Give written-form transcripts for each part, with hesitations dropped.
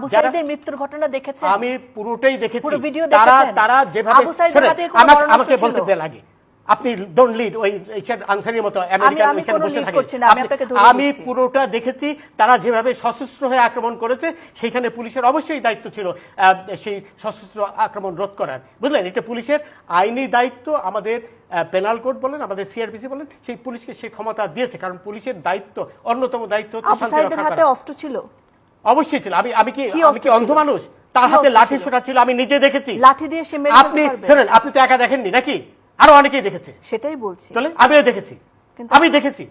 আবুসাইদের মৃত্যুর ঘটনা দেখেছেন? আমি পুরোটাই দেখেছি। পুরো ভিডিও দেখেছেন? তারা যেভাবে আমাকে বলতে দেন আগে, আপনি ডোন্ট লিড ওই আনসারের মতো আমেরিকান এখানে বসে থাকে। আমি পুরোটা দেখেছি। তারা যেভাবে সশস্ত্র হয়ে আক্রমণ করেছে, সেখানে পুলিশের অবশ্যই দায়িত্ব ছিল সেই সশস্ত্র আক্রমণ রোধ করার, বুঝলেন? এটা পুলিশের আইনি দায়িত্ব। আমাদের পেনাল কোড বলেন, আমাদের সিআরপিসি বলেন, সেই পুলিশকে সেই ক্ষমতা দিয়েছে, কারণ পুলিশের দায়িত্ব, অন্যতম দায়িত্ব হচ্ছে শান্তি রক্ষা করা। হাতে অস্ত্র ছিল? অবশ্যই ছিল। আমি কি অন্ধ মানুষ? তার হাতে লাঠি ছোটা ছিল, আমি নিজে দেখেছি। লাঠি দিয়ে সে মেরে আপনি শুনেন, আপনি তো একা দেখেননি নাকি? আরো অনেকেই দেখেছে। সেটাই বলছি, আমিও দেখেছি। আমি দেখেছি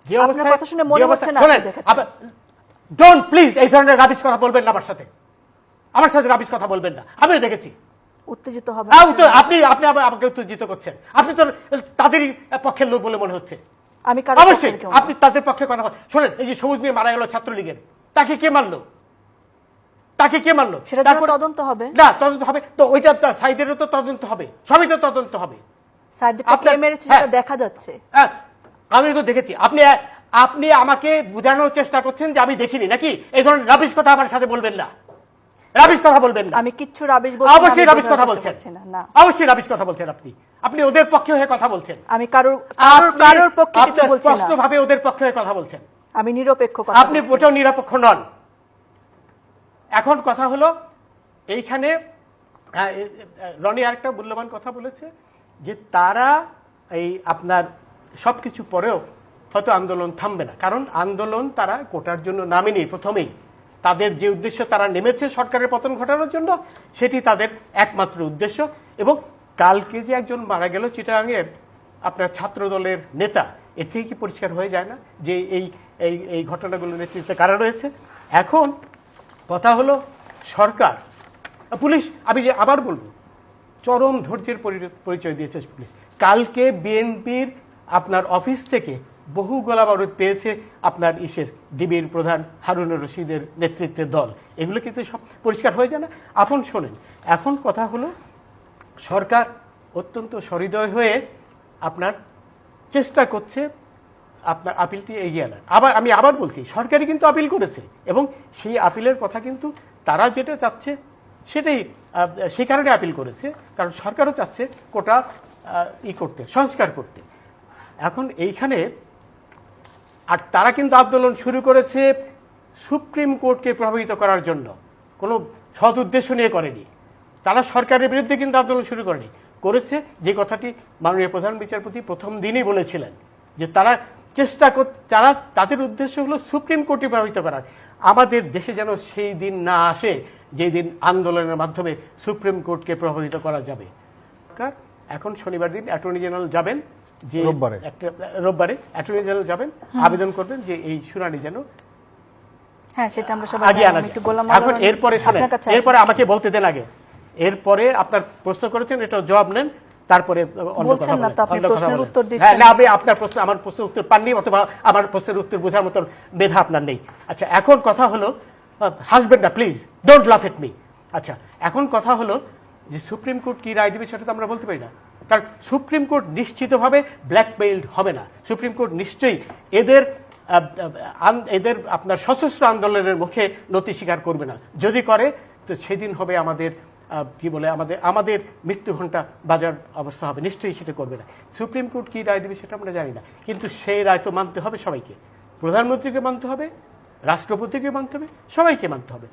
যে অবস্থা। কথা শুনে মনে হচ্ছে না শুনেন, ডোন্ট প্লিজ এই ধরনের রাবিশ কথা বলবেন না আমার সাথে রাবিশ কথা বলবেন না। আমিও দেখেছি। উত্তেজিত হবে আপনি আমাকে উত্তেজিত করছেন। আপনি তো তাদেরই পক্ষের লোক বলে মনে হচ্ছে। আমি অবশ্যই আপনি তাদের পক্ষে কথা বলেন। শোনেন, এই যে সবুজ মিয়া মারা গেল ছাত্রলীগের, তাকে কে মারলো? সেটা তদন্ত হবে না? তদন্ত হবে তো, ওইটা সাইদেরও তো তদন্ত হবে, সবই তো তদন্ত হবে। দেখা যাচ্ছে, আমি তো দেখেছি। আপনি আমাকে বোঝানোর চেষ্টা করছেন যে আমি দেখিনি নাকি? এই ধরনের রাবিশ কথা আমার সাথে বলবেন না। রাবিশ কথা বলবেন না। আমি কিচ্ছু রাবিশ বলছি না। অবশ্যই রাবিশ কথা বলছেন না। অবশ্যই রাবিশ কথা বলছেন। আপনি ওদের পক্ষে হয়ে কথা বলছেন। আমি কারোর পক্ষে কিছু বলছি না। স্পষ্টভাবে ওদের পক্ষে হয়ে কথা বলছেন। আমি নিরপেক্ষ কথা আপনি ওটাও নিরপেক্ষ নন। এখন কথা হলো, এইখানে রনি আরেকটা মূল্যবান কথা বলেছে যে তারা এই আপনার সবকিছু পরেও হয়তো আন্দোলন থামবে না, কারণ আন্দোলন তারা কোটার জন্য নামেনি। প্রথমেই তাদের যে উদ্দেশ্য, তারা নেমেছে সরকারের পতন ঘটানোর জন্য, সেটি তাদের একমাত্র উদ্দেশ্য। এবং কালকে যে একজন মারা গেল চিটাগাংয়ের আপনার ছাত্র দলের নেতা, এর থেকে কি পরিষ্কার হয়ে যায় না যে এই ঘটনাগুলোর নেতৃত্বে কারা রয়েছে? এখন কথা হলো, সরকার, পুলিশ, আমি যে আবার বলবো, চরম ধৈর্যের পরিচয় দিয়েছে পুলিশ। কালকে বিএনপির আপনার অফিস থেকে বহু গোলাবারুদ পেয়েছে আপনার ডিবির প্রধান হারুনুর রশিদের নেতৃত্বের দল। এগুলো কিন্তু সব পরিষ্কার হয়ে যায় না? আপন শোনেন, এখন কথা হলো, সরকার অত্যন্ত সহৃদয় হয়ে আপনার চেষ্টা করছে আপনার আপিলটি এগিয়ে আনার। আমি আবার বলছি, সরকারই কিন্তু আপিল করেছে, এবং সেই আপিলের কথা কিন্তু তারা যেটা চাচ্ছে সেটাই, সেই কারণে আপিল করেছে, কারণ সরকারও চাচ্ছে কোটা করতে, সংস্কার করতে। এখন এইখানে আর তারা কিন্তু আন্দোলন শুরু করেছে সুপ্রিম কোর্টকে প্রভাবিত করার জন্য, কোনো সৎ উদ্দেশ্য নিয়ে করেনি। তারা সরকারের বিরুদ্ধে কিন্তু আন্দোলন শুরু করেছে যে কথাটি মাননীয় প্রধান বিচারপতি প্রথম দিনই বলেছিলেন, যে তারা তাদের উদ্দেশ্য হলো সুপ্রিম কোর্টকে প্রভাবিত করার। আমাদের দেশে যেন সেই দিন না আসে যেই দিন আন্দোলনের মাধ্যমে সুপ্রিম কোর্টকে প্রভাবিত করা যাবে। এখন শনিবার দিন অ্যাটর্নি জেনারেল যাবেন, যে রোববারে অ্যাটর্নি জেনারেল যাবেন, আবেদন করবেন যে এই শুনানি যেন আগে আনা যায়। এখন এরপরে আমাকে বলতে দেন আগে, এরপরে আপনার প্রশ্ন করেছেন, এটা জবাব নেন, তারপরে আপনার প্রশ্ন, আমার প্রশ্নের উত্তর পাননি, অথবা আমার প্রশ্নের উত্তর বোঝার মতো মেধা আপনার নেই। আচ্ছা, এখন কথা হলো, হাসবেন না প্লিজ, ডোন্ট লাফ এট মি। আচ্ছা, এখন কথা হলো যে সুপ্রিম কোর্ট কি রায় দেবে সেটা তো আমরা বলতে পারি না, কারণ সুপ্রিম কোর্ট নিশ্চিতভাবে ব্ল্যাকমেইলড হবে না। সুপ্রিম কোর্ট নিশ্চয়ই এদের আপনার সশস্ত্র আন্দোলনের মুখে নতি স্বীকার করবে না। যদি করে তো সেদিন হবে আমাদের আমাদের মৃত্যু ঘণ্টা বাজার অবস্থা হবে। নিশ্চয়ই সেটা করবে না। সুপ্রিম কোর্ট কি রায় দেবে সেটা আমরা জানি না, কিন্তু সেই রায় তো মানতে হবে সবাইকে। প্রধানমন্ত্রীকে মানতে হবে, রাষ্ট্রপতিকে মানতে হবে, সবাইকে মানতে হবে।